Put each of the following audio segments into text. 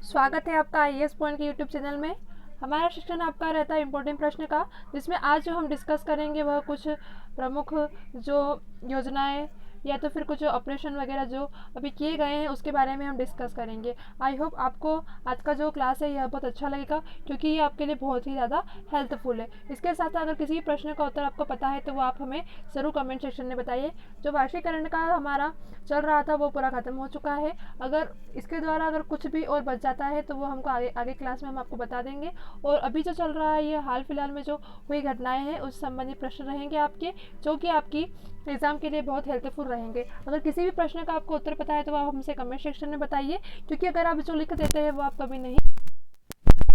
स्वागत है आपका आईएएस पॉइंट के यूट्यूब चैनल में। हमारा सेक्शन आपका रहता है इम्पोर्टेंट प्रश्न का, जिसमें आज जो हम डिस्कस करेंगे वह कुछ प्रमुख जो योजनाएं या तो फिर कुछ ऑपरेशन वगैरह जो अभी किए गए हैं उसके बारे में हम डिस्कस करेंगे। आई होप आपको आज का जो क्लास है यह बहुत अच्छा लगेगा, क्योंकि ये आपके लिए बहुत ही ज़्यादा हेल्पफुल है। इसके साथ अगर किसी भी प्रश्न का उत्तर आपको पता है तो वो आप हमें ज़रूर कमेंट सेक्शन में बताइए। जो वार्षिकरण का हमारा चल रहा था वो पूरा ख़त्म हो चुका है। अगर इसके द्वारा अगर कुछ भी और बच जाता है तो वो हमको आगे क्लास में हम आपको बता देंगे। और अभी जो चल रहा है ये हाल फिलहाल में जो हुई घटनाएं हैं उस संबंधी प्रश्न रहेंगे आपके, जो कि आपकी एग्जाम के लिए बहुत हेल्पफुल रहेंगे। अगर किसी भी प्रश्न का आपको उत्तर पता है तो आप हमसे कमेंट सेक्शन में बताइए, क्योंकि अगर आप जो लिख देते हैं वो आप कभी नहीं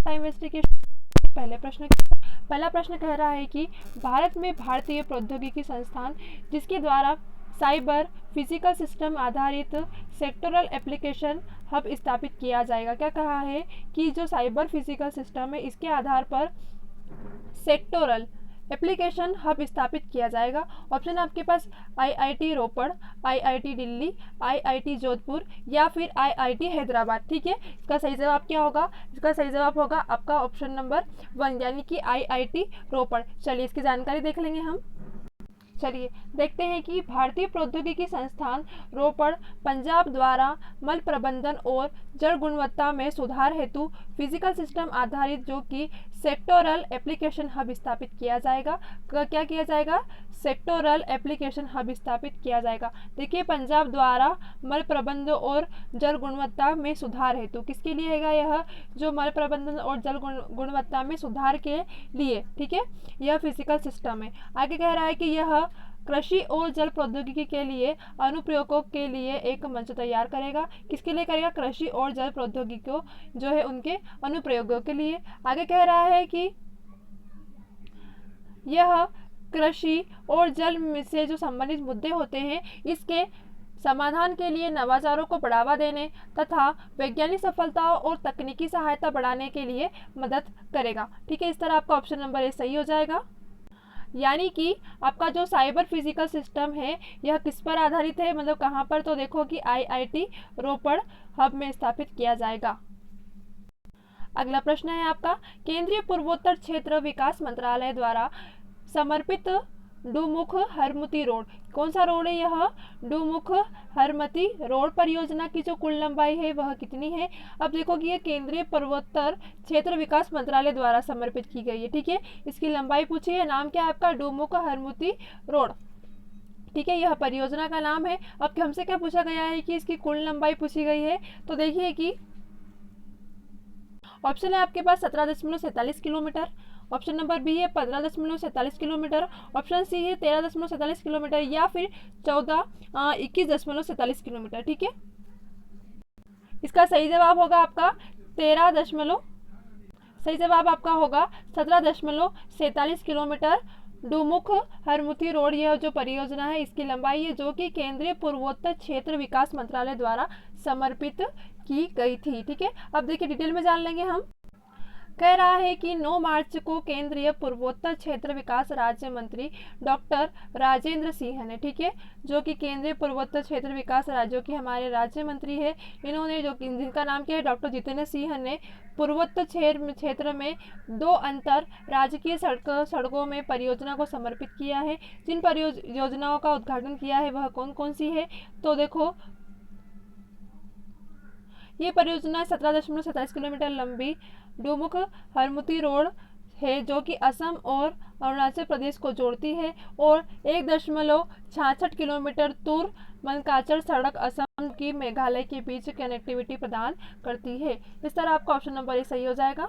टाइम वेस्ट के। पहला प्रश्न कह रहा है कि भारत में भारतीय प्रौद्योगिकी संस्थान जिसके द्वारा साइबर फिजिकल सिस्टम आधारित सेक्टोरल एप्लीकेशन हब स्थापित किया जाएगा। क्या कहा है कि जो साइबर फिजिकल सिस्टम है इसके आधार पर सेक्टोरल एप्लीकेशन हब स्थापित किया जाएगा। ऑप्शन आपके पास आईआईटी रोपड़, आईआईटी दिल्ली, आईआईटी जोधपुर या फिर आईआईटी हैदराबाद। ठीक है, इसका सही जवाब क्या होगा? इसका सही जवाब होगा आपका ऑप्शन नंबर 1 यानी कि आईआईटी रोपड़। चलिए इसकी जानकारी देख लेंगे हम। चलिए देखते हैं कि भारतीय प्रौद्योगिकी संस्थान रोपड़ पंजाब द्वारा मल प्रबंधन और जल गुणवत्ता में सुधार हेतु फिजिकल सिस्टम आधारित जो कि सेक्टोरल एप्लीकेशन हब स्थापित किया जाएगा। क्या किया जाएगा? सेक्टोरल एप्लीकेशन हब स्थापित किया जाएगा। देखिए, पंजाब द्वारा मल प्रबंधन और जल गुणवत्ता में सुधार हेतु किसके लिए है यह? जो मल प्रबंधन और जल गुणवत्ता में सुधार के लिए, ठीक है, यह फिजिकल सिस्टम है। आगे कह रहा है कि यह कृषि और जल प्रौद्योगिकी के लिए अनुप्रयोगों के लिए एक मंच तैयार करेगा। किसके लिए करेगा? कृषि और जल प्रौद्योगिकी जो है उनके अनुप्रयोगों के लिए। आगे कह रहा है कि यह कृषि और जल से जो संबंधित मुद्दे होते हैं इसके समाधान के लिए नवाचारों को बढ़ावा देने तथा वैज्ञानिक सफलताओं और तकनीकी सहायता बढ़ाने के लिए मदद करेगा। ठीक है, इस तरह आपका ऑप्शन नंबर ए सही हो जाएगा। यानी कि आपका जो साइबर फिजिकल सिस्टम है यह किस पर आधारित है, मतलब कहाँ पर? तो देखो कि आईआईटी रोपड़ हब में स्थापित किया जाएगा। अगला प्रश्न है आपका, केंद्रीय पूर्वोत्तर क्षेत्र विकास मंत्रालय द्वारा समर्पित डुमुख हरमुती रोड, कौन सा रोड है यह? डुमुख हरमती रोड परियोजना की जो कुल लंबाई है वह कितनी है? अब देखो कि यह केंद्रीय पूर्वोत्तर क्षेत्र विकास मंत्रालय द्वारा समर्पित की गई है। ठीक है, इसकी लंबाई पूछी है। नाम क्या है आपका? डुमुख हरमुती रोड। ठीक है, यह परियोजना का नाम है। अब हमसे क्या पूछा गया है कि इसकी कुल लंबाई पूछी गई है। तो देखिए कि ऑप्शन है आपके पास 17.47 किलोमीटर, ऑप्शन नंबर बी है 15.47 किलोमीटर, ऑप्शन सी है 13.47 किलोमीटर या फिर 21.47 किलोमीटर। ठीक है, इसका सही जवाब होगा आपका 13 सही जवाब आपका होगा 17.47 किलोमीटर। डुमुख हरमुती रोड यह जो परियोजना है इसकी लंबाई है, जो कि केंद्रीय पूर्वोत्तर क्षेत्र विकास मंत्रालय द्वारा समर्पित की गई थी। ठीक है, अब देखिए डिटेल में जान लेंगे हम। कह रहा है कि 9 मार्च को केंद्रीय पूर्वोत्तर क्षेत्र विकास राज्य मंत्री डॉक्टर राजेंद्र सिंह ने, ठीक है, जो कि केंद्रीय पूर्वोत्तर क्षेत्र विकास राज्यों के हमारे राज्य मंत्री है, इन्होंने जो कि जिनका नाम क्या है डॉक्टर जितेंद्र सिंह ने पूर्वोत्तर क्षेत्र में 2 अंतर राजकीय सड़कों में परियोजना को समर्पित किया है। जिन परियोजनाओं का उद्घाटन किया है वह कौन कौन सी है? तो देखो ये परियोजना 17.47 किलोमीटर लंबी डुमुख हरमुती रोड है, जो कि असम और अरुणाचल प्रदेश को जोड़ती है, और 1.66 किलोमीटर तुर मनकाचर सड़क असम की मेघालय के बीच कनेक्टिविटी प्रदान करती है। इस तरह आपका ऑप्शन नंबर ए सही हो जाएगा।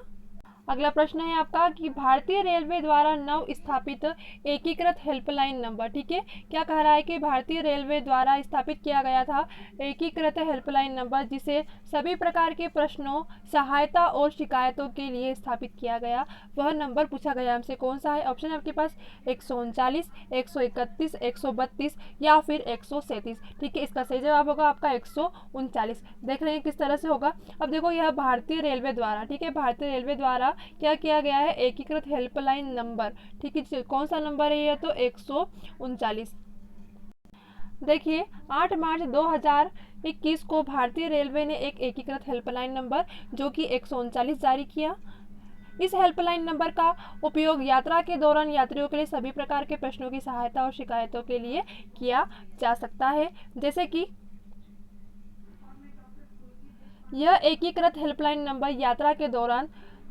अगला प्रश्न है आपका कि भारतीय रेलवे द्वारा नव स्थापित एकीकृत हेल्पलाइन नंबर, ठीक है, क्या कह रहा है कि भारतीय रेलवे द्वारा स्थापित किया गया था एकीकृत हेल्पलाइन नंबर, जिसे सभी प्रकार के प्रश्नों, सहायता और शिकायतों के लिए स्थापित किया गया। वह नंबर पूछा गया हमसे कौन सा है? ऑप्शन आपके पास 139, 131, 132 या फिर 137। ठीक है, इसका सही जवाब होगा आपका 139। देख रहे हैं किस तरह से होगा। अब देखो यह भारतीय रेलवे द्वारा, ठीक है, भारतीय रेलवे द्वारा क्या किया गया है? एकीकृत हेल्पलाइन नंबर। ठीक है, कौन सा नंबर है यह? तो 139। देखिए 8 मार्च 2021 को भारतीय रेलवे ने एक एकीकृत हेल्पलाइन नंबर जो कि 139 जारी किया। इस हेल्पलाइन नंबर का उपयोग यात्रा के दौरान यात्रियों के लिए सभी प्रकार के प्रश्नों की सहायता और शिकायतों के लिए किया जा सकता है। जैसे कि यह एकीकृत हेल्पलाइन नंबर यात्रा के दौरान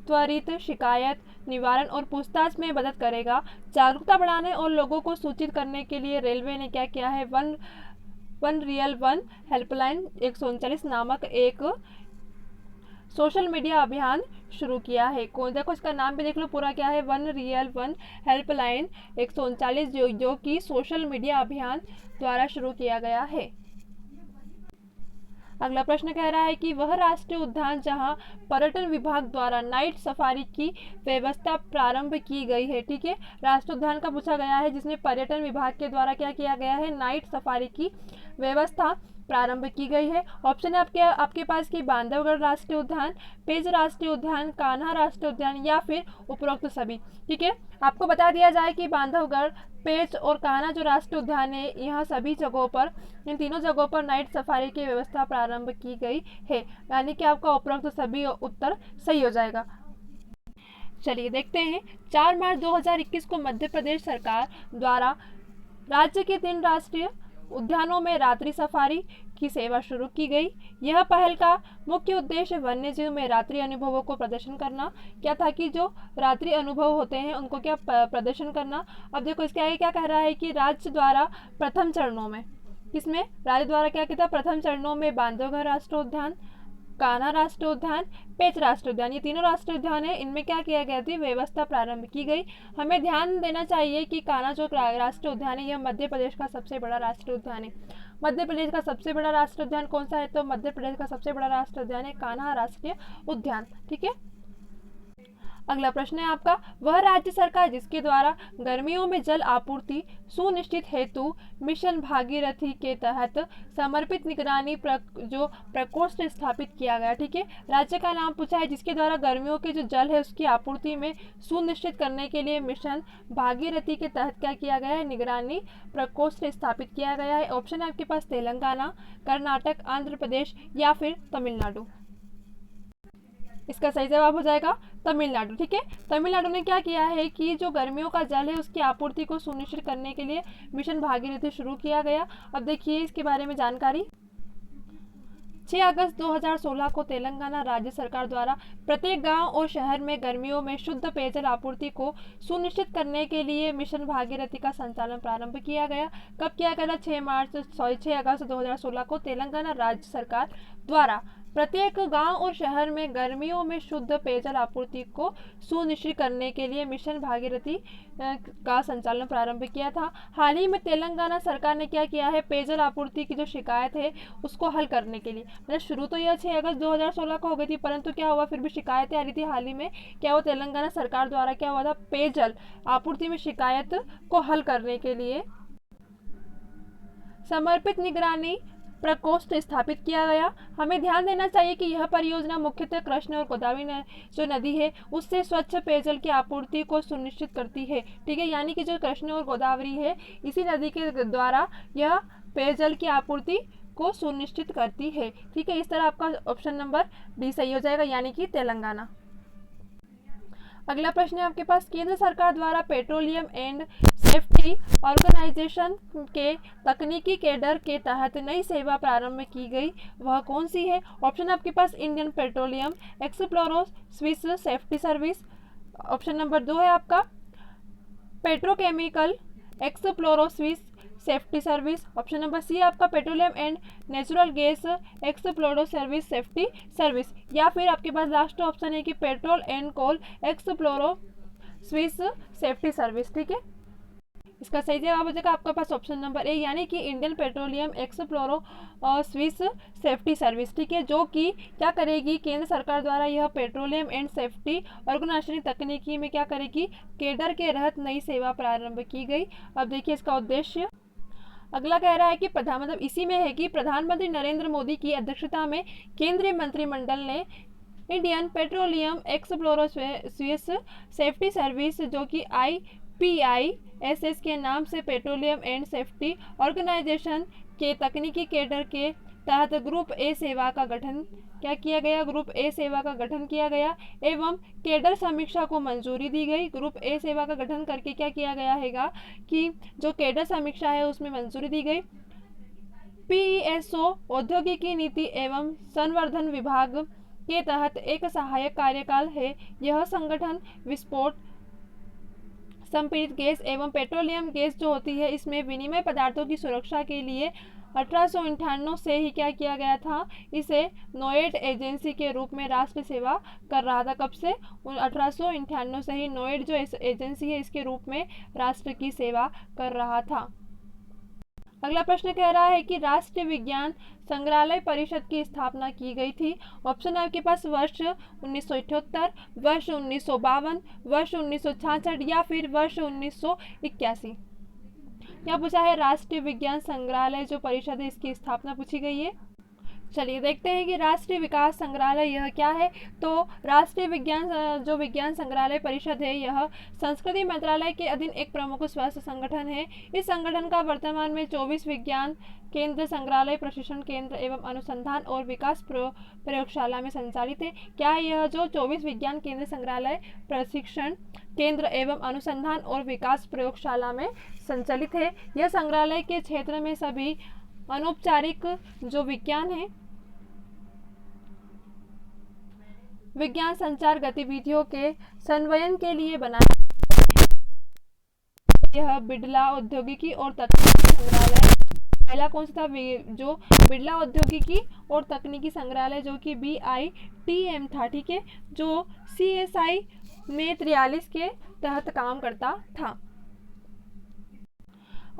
त्वरित शिकायत निवारण और पूछताछ में मदद करेगा। जागरूकता बढ़ाने और लोगों को सूचित करने के लिए रेलवे ने क्या किया है, वन रियल वन हेल्पलाइन 139 नामक एक सोशल मीडिया अभियान शुरू किया है। देखो इसका नाम भी देख लो पूरा क्या है, वन रियल वन हेल्पलाइन 139 जो कि सोशल मीडिया अभियान द्वारा शुरू किया गया है। अगला प्रश्न कह रहा है कि वह राष्ट्रीय उद्यान जहां पर्यटन विभाग द्वारा नाइट सफारी की व्यवस्था प्रारंभ की गई है। ठीक है, राष्ट्रीय उद्यान का पूछा गया है जिसमें पर्यटन विभाग के द्वारा क्या किया गया है, नाइट सफारी की व्यवस्था प्रारंभ की गई है। ऑप्शन है आपके पास कि बांधवगढ़ राष्ट्रीय उद्यान, पेंच राष्ट्रीय उद्यान, कान्हा राष्ट्रीय उद्यान या फिर उपरोक्त सभी। ठीक है, आपको बता दिया जाए कि बांधवगढ़, पेंच और कान्हा जो राष्ट्रीय उद्यान है, यहाँ सभी जगहों पर, इन तीनों जगहों पर नाइट सफारी की व्यवस्था प्रारंभ की गई है। यानी कि आपका उपरोक्त सभी उत्तर सही हो जाएगा। चलिए देखते हैं, 4 मार्च 2021 को मध्य प्रदेश सरकार द्वारा राज्य के 3 राष्ट्रीय उद्यानों में रात्रि सफारी की सेवा शुरू की गई। यह पहल का मुख्य उद्देश्य वन्य जीव में रात्रि अनुभवों को प्रदर्शन करना क्या था, कि जो रात्रि अनुभव होते हैं उनको क्या प्रदर्शन करना। अब देखो इसके आगे क्या कह रहा है कि राज्य द्वारा प्रथम चरणों में, किसमें, राज्य द्वारा क्या किया था, प्रथम चरणों में बांधवगढ़ राष्ट्रीय उद्यान, कान्हा राष्ट्रीय उद्यान, पेंच राष्ट्रीय उद्यान, ये तीनों राष्ट्रीय उद्यान है, इनमें क्या किया गया थी, व्यवस्था प्रारंभ की गई। हमें ध्यान देना चाहिए कि कान्हा जो राष्ट्रीय उद्यान है यह मध्य प्रदेश का सबसे बड़ा राष्ट्रीय उद्यान है। मध्य प्रदेश का सबसे बड़ा राष्ट्रीय उद्यान कौन सा है, तो मध्य प्रदेश का सबसे बड़ा राष्ट्रीय उद्यान है कान्हा राष्ट्रीय उद्यान। ठीक है, अगला प्रश्न है आपका, वह राज्य सरकार जिसके द्वारा गर्मियों में जल आपूर्ति सुनिश्चित हेतु मिशन भागीरथी के तहत समर्पित निगरानी जो प्रकोष्ठ स्थापित किया गया। ठीक है, राज्य का नाम पूछा है जिसके द्वारा गर्मियों के जो जल है उसकी आपूर्ति में सुनिश्चित करने के लिए मिशन भागीरथी के तहत क्या किया गया है, निगरानी प्रकोष्ठ स्थापित किया गया है। ऑप्शन है आपके पास तेलंगाना, कर्नाटक, आंध्र प्रदेश या फिर तमिलनाडु। इसका सही जवाब हो जाएगा तमिलनाडु। ठीक है, तमिलनाडु ने क्या किया है कि जो गर्मियों का जल है उसकी आपूर्ति को सुनिश्चित करने के लिए मिशन भागीरथी शुरू किया गया। अब देखिए इसके बारे में जानकारी। 6 अगस्त 2016 को तेलंगाना राज्य सरकार द्वारा प्रत्येक गांव और शहर में गर्मियों में शुद्ध पेयजल आपूर्ति को सुनिश्चित करने के लिए मिशन भागीरथी का संचालन प्रारंभ किया गया। कब किया गया था, 6 अगस्त 2016 को तेलंगाना राज्य सरकार द्वारा प्रत्येक गांव और शहर में गर्मियों में शुद्ध पेयजल आपूर्ति को सुनिश्चित करने के लिए मिशन भागीरथी का संचालन प्रारंभ किया था। हाल ही में तेलंगाना सरकार ने क्या किया है, पेयजल आपूर्ति की जो शिकायत है उसको हल करने के लिए, मतलब शुरू तो यह 6 अगस्त 2016 को हो गई थी, परंतु क्या हुआ, फिर भी शिकायतें आ रही थी। हाल ही में क्या हुआ, तेलंगाना सरकार द्वारा क्या हुआ था, पेयजल आपूर्ति में शिकायत को हल करने के लिए समर्पित निगरानी प्रकोष्ठ स्थापित किया गया। हमें ध्यान देना चाहिए कि यह परियोजना मुख्यतः कृष्ण और गोदावरी जो नदी है उससे स्वच्छ पेयजल की आपूर्ति को सुनिश्चित करती है। ठीक है, यानी कि जो कृष्ण और गोदावरी है इसी नदी के द्वारा यह पेयजल की आपूर्ति को सुनिश्चित करती है। ठीक है, इस तरह आपका ऑप्शन नंबर डी सही हो जाएगा, यानी कि तेलंगाना। अगला प्रश्न है आपके पास, केंद्र सरकार द्वारा पेट्रोलियम एंड सेफ्टी ऑर्गेनाइजेशन के तकनीकी कैडर के तहत नई सेवा प्रारंभ की गई, वह कौन सी है। ऑप्शन आपके पास Indian petroleum explosives safety service. Option number 2 है आपका petrochemical explosives safety service. Option number C आपका petroleum and natural gas explosives service safety service, या फिर आपके पास लास्ट ऑप्शन है कि petrol and coal explosives safety service. ठीक है, इसका सही जवाब हो जाएगा आपके पास ऑप्शन नंबर ए, यानी कि इंडियन पेट्रोलियम एक्सप्लोरो और स्विस सेफ्टी सर्विस। ठीक है, जो कि क्या करेगी, केंद्र सरकार द्वारा यह पेट्रोलियम एंड सेफ्टी ऑर्गेनाइजेशन तकनीकी में क्या करेगी, केडर के रहत नई सेवा प्रारंभ की गई। अब देखिए इसका उद्देश्य। अगला कह रहा है कि मतलब इसी में है कि प्रधानमंत्री नरेंद्र मोदी की अध्यक्षता में केंद्रीय मंत्रिमंडल ने Indian petroleum explosives safety service जो कि PISS के नाम से पेट्रोलियम एंड सेफ्टी ऑर्गेनाइजेशन के तकनीकी कैडर के तहत ग्रुप ए सेवा का गठन क्या किया गया, ग्रुप ए सेवा का गठन किया गया एवं कैडर समीक्षा को मंजूरी दी गई। ग्रुप ए सेवा का गठन करके क्या किया गया है कि जो कैडर समीक्षा है उसमें मंजूरी दी गई। PESO औद्योगिकी नीति एवं संवर्धन विभाग के तहत एक सहायक कार्यकाल है। यह संगठन विस्फोट, संपीड़ित गैस एवं पेट्रोलियम गैस जो होती है इसमें विनिमय पदार्थों की सुरक्षा के लिए 1898 से ही क्या किया गया था, इसे नोएड एजेंसी के रूप में राष्ट्र सेवा कर रहा था। कब से? 1898 से ही नोएड जो एजेंसी है इसके रूप में राष्ट्र की सेवा कर रहा था। अगला प्रश्न कह रहा है कि राष्ट्रीय विज्ञान संग्रहालय परिषद की स्थापना की गई थी। ऑप्शन है आपके पास वर्ष 1978, वर्ष 1952, वर्ष 1966 या फिर वर्ष 1981। क्या पूछा है? राष्ट्रीय विज्ञान संग्रहालय जो परिषद है इसकी स्थापना पूछी गई है। चलिए देखते हैं कि राष्ट्रीय विकास संग्रहालय यह क्या है। तो राष्ट्रीय विज्ञान संग्रहालय परिषद है यह संस्कृति मंत्रालय के अधीन एक प्रमुख स्वास्थ्य संगठन है। इस संगठन का वर्तमान में 24 विज्ञान केंद्र, संग्रहालय, प्रशिक्षण केंद्र एवं अनुसंधान और विकास प्रयोगशाला में संचालित है। क्या है यह जो 24 विज्ञान केंद्र, संग्रहालय, प्रशिक्षण केंद्र एवं अनुसंधान और विकास प्रयोगशाला में संचालित है। यह संग्रहालय के क्षेत्र में सभी अनौपचारिक जो विज्ञान है, विज्ञान संचार गतिविधियों के संवयन के लिए बनाया। यह बिड़ला औद्योगिकी और तकनीकी संग्रहालय पहला कौन सा था? जो बिड़ला औद्योगिकी और तकनीकी संग्रहालय जो कि BITM था, ठीक है, जो CSI में 43 के तहत काम करता था।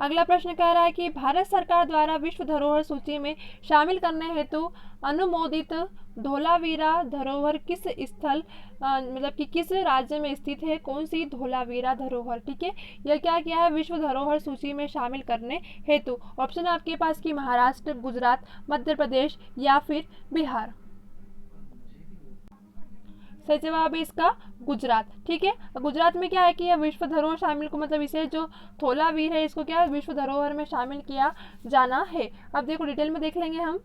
अगला प्रश्न कह रहा है कि भारत सरकार द्वारा विश्व धरोहर सूची में शामिल करने हेतु अनुमोदित धोलावीरा धरोहर किस स्थल मतलब कि किस राज्य में स्थित है? कौन सी धोलावीरा धरोहर, ठीक है, यह क्या किया है? विश्व धरोहर सूची में शामिल करने हेतु। ऑप्शन आपके पास कि महाराष्ट्र, गुजरात, मध्य प्रदेश या फिर बिहार। सही जवाब है इसका गुजरात, ठीक है। गुजरात में क्या है कि यह विश्व धरोहर शामिल को मतलब इसे जो धोलावीर है इसको क्या है विश्व धरोहर में शामिल किया जाना है। अब देखो डिटेल में देख लेंगे हम।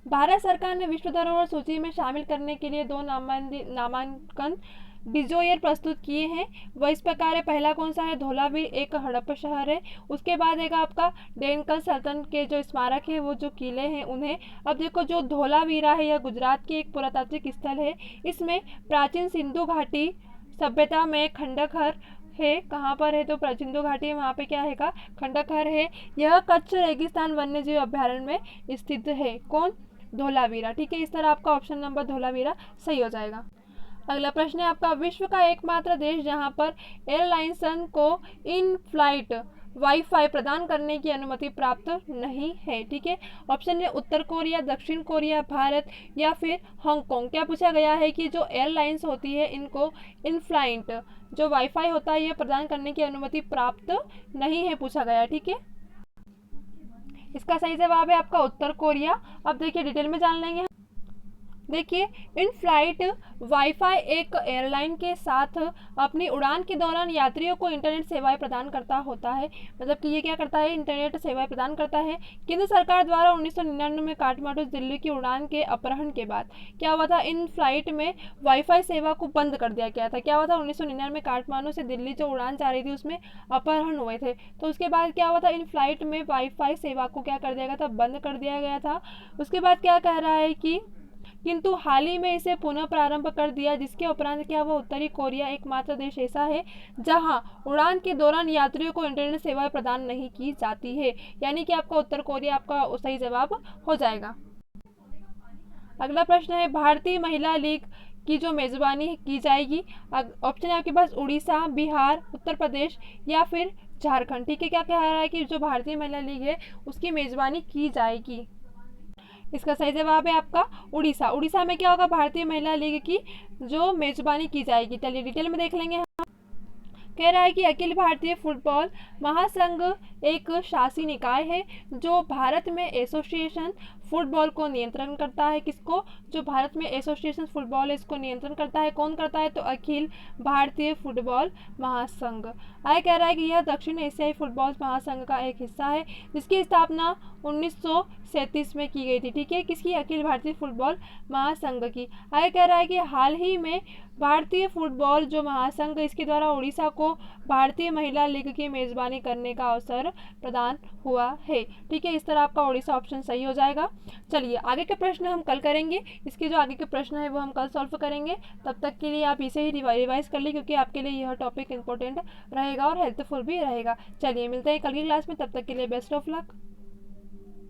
भारत सरकार ने विश्व धरोहर सूची में शामिल करने के लिए 2 नामांकन डिजायर प्रस्तुत किए हैं। वह इस प्रकार है, पहला कौन सा है? धोलावीर एक हड़प्पा शहर है। उसके बाद एक आपका डेक्कन सल्तनत के जो स्मारक है वो जो किले हैं उन्हें। अब देखो जो धोलावीरा है यह गुजरात की एक पुरातात्विक स्थल है। इसमें प्राचीन सिंधु घाटी सभ्यता में खंडहर है। कहाँ पर है? तो सिंधु घाटी वहाँ पे क्या है का खंडहर है। यह कच्छ रेगिस्तान वन्यजीव अभ्यारण्य में स्थित है। कौन? धोलावीरा, ठीक है। इस तरह आपका ऑप्शन नंबर धोलावीरा सही हो जाएगा। अगला प्रश्न है आपका, विश्व का एकमात्र देश जहां पर एयरलाइंस को इन फ्लाइट वाईफाई प्रदान करने की अनुमति प्राप्त नहीं है, ठीक है। ऑप्शन है उत्तर कोरिया, दक्षिण कोरिया, भारत या फिर हांगकांग। क्या पूछा गया है कि जो एयरलाइंस होती है इनको इन फ्लाइट जो वाईफाई होता है ये प्रदान करने की अनुमति प्राप्त नहीं है, पूछा गया, ठीक है। इसका सही जवाब है आपका उत्तर कोरिया। अब देखिए डिटेल में जान लेंगे। देखिए इन फ्लाइट वाईफाई एक एयरलाइन के साथ अपनी उड़ान के दौरान यात्रियों को इंटरनेट सेवाएं प्रदान करता होता है। मतलब कि ये क्या करता है? इंटरनेट सेवाएं प्रदान करता है। केंद्र सरकार द्वारा 1999 में काठमांडू दिल्ली की उड़ान के अपहरण के बाद क्या हुआ था? इन फ्लाइट में वाईफाई सेवा को बंद कर दिया गया था। क्या हुआ था? 1999 में काठमांडू से दिल्ली जो उड़ान जा रही थी उसमें अपहरण हुए थे। तो उसके बाद क्या हुआ था? इन फ्लाइट में वाईफाई सेवा को क्या कर दिया गया था? बंद कर दिया गया था। उसके बाद क्या कह रहा है कि किंतु हाल ही में इसे पुनः प्रारंभ कर दिया, जिसके उपरांत क्या हुआ? उत्तरी कोरिया एकमात्र देश ऐसा है जहां उड़ान के दौरान यात्रियों को इंटरनेट सेवाएं प्रदान नहीं की जाती है। यानी कि आपका उत्तर कोरिया आपका सही जवाब हो जाएगा। अगला प्रश्न है, भारतीय महिला लीग की जो मेजबानी की जाएगी। ऑप्शन है आपके पास उड़ीसा, बिहार, उत्तर प्रदेश या फिर झारखंड, ठीक है। क्या कह रहा है कि जो भारतीय महिला लीग है उसकी मेजबानी की जाएगी। इसका सही जवाब है आपका उड़ीसा। उड़ीसा में क्या होगा? भारतीय महिला लीग की जो मेजबानी की जाएगी। चलिए डिटेल में देख लेंगे हम। कह रहा है कि अखिल भारतीय फुटबॉल महासंघ एक शासी निकाय है जो भारत में एसोसिएशन फुटबॉल को नियंत्रण करता है। किसको? जो भारत में एसोसिएशन फुटबॉल है इसको नियंत्रण करता है। कौन करता है? तो अखिल भारतीय फुटबॉल महासंघ। आगे कह रहा है कि यह दक्षिण एशियाई फुटबॉल महासंघ का एक हिस्सा है जिसकी स्थापना 1937 में की गई थी। ठीक है, किसकी? अखिल भारतीय फुटबॉल महासंघ की। आगे कह रहा है कि हाल ही में भारतीय फुटबॉल जो महासंघ इसके द्वारा उड़ीसा को भारतीय महिला लीग की मेजबानी करने का अवसर प्रदान हुआ है। ठीक है, इस तरह आपका उड़ीसा ऑप्शन सही हो जाएगा। चलिए आगे के प्रश्न हम कल करेंगे। इसके जो आगे के प्रश्न है वो हम कल सॉल्व करेंगे। तब तक के लिए आप इसे ही रिवाइज कर ली क्योंकि आपके लिए यह टॉपिक इंपॉर्टेंट रहेगा और हेल्पफुल भी रहेगा। चलिए मिलते हैं कल की क्लास में, तब तक के लिए बेस्ट ऑफ लक।